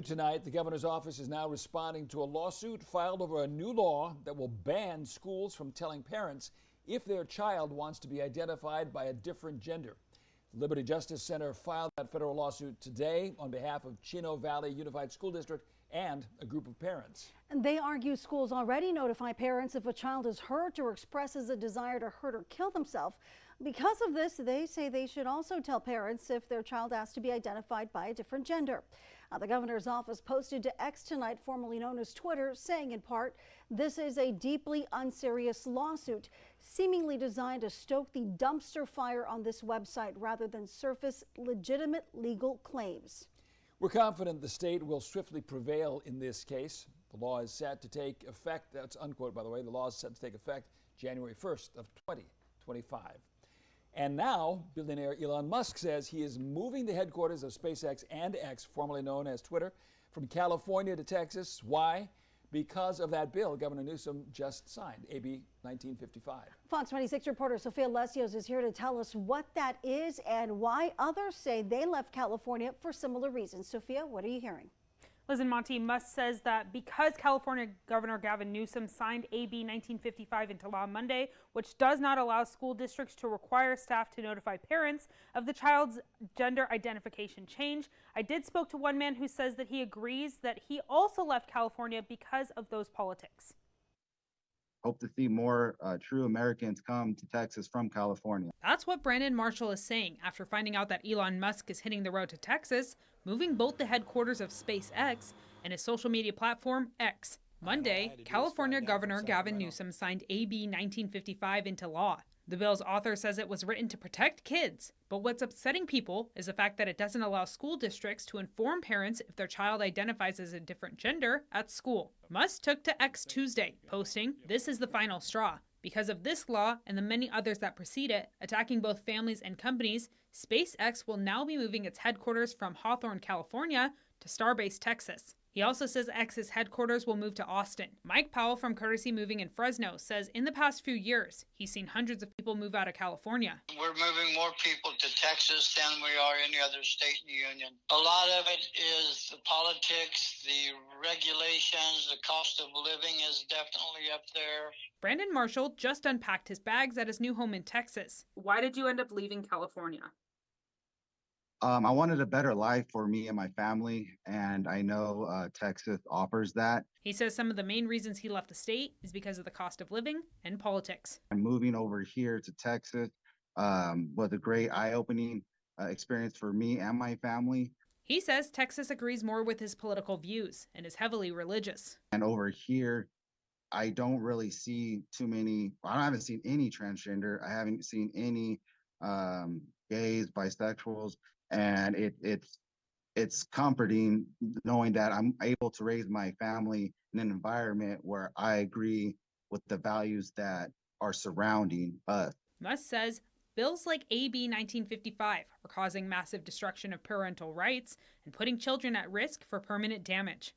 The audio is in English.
Tonight, the governor's office is now responding to a lawsuit filed over a new law that will ban schools from telling parents if their child wants to be identified by a different gender. The Liberty Justice Center filed that federal lawsuit today on behalf of Chino Valley Unified School District and a group of parents. And they argue schools already notify parents if a child is hurt or expresses a desire to hurt or kill themselves. Because of this, they say they should also tell parents if their child asks to be identified by a different gender. The governor's office posted to X tonight, formerly known as Twitter, saying in part, this is a deeply unserious lawsuit, seemingly designed to stoke the dumpster fire on this website rather than surface legitimate legal claims. We're confident the state will swiftly prevail in this case. The law is set to take effect, that's unquote by the way, the law is set to take effect January 1st of 2025. And now, billionaire Elon Musk says he is moving the headquarters of SpaceX and X, formerly known as Twitter, from California to Texas. Why? Because of that bill Governor Newsom just signed, AB 1955. Fox 26 reporter Sophia Lesios is here to tell us what that is and why others say they left California for similar reasons. Sophia, what are you hearing? Liz and Monty, Musk says that because California Governor Gavin Newsom signed AB 1955 into law Monday, which does not allow school districts to require staff to notify parents of the child's gender identification change. I did spoke to one man who says that he agrees that he also left California because of those politics. Hope to see more true Americans come to Texas from California. That's what Brandon Marshall is saying after finding out that Elon Musk is hitting the road to Texas, moving both the headquarters of SpaceX and his social media platform, X. Monday, California Governor Gavin Newsom signed AB 1955 into law. The bill's author says it was written to protect kids, but what's upsetting people is the fact that it doesn't allow school districts to inform parents if their child identifies as a different gender at school. Musk took to X Tuesday, posting, "This is the final straw. Because of this law and the many others that precede it, attacking both families and companies, SpaceX will now be moving its headquarters from Hawthorne, California to Starbase, Texas." He also says X's headquarters will move to Austin. Mike Powell from Courtesy Moving in Fresno says in the past few years, he's seen hundreds of people move out of California. We're moving more people to Texas than we are any other state in the union. A lot of it is the politics, the regulations, the cost of living is definitely up there. Brandon Marshall just unpacked his bags at his new home in Texas. Why did you end up leaving California? I wanted a better life for me and my family, and I know Texas offers that. He says some of the main reasons he left the state is because of the cost of living and politics. And moving over here to Texas was a great eye-opening experience for me and my family. He says Texas agrees more with his political views and is heavily religious. And over here, I don't really see too many, I haven't seen any transgender. I haven't seen any gays, bisexuals. And it's comforting knowing that I'm able to raise my family in an environment where I agree with the values that are surrounding us. Musk says bills like AB 1955 are causing massive destruction of parental rights and putting children at risk for permanent damage.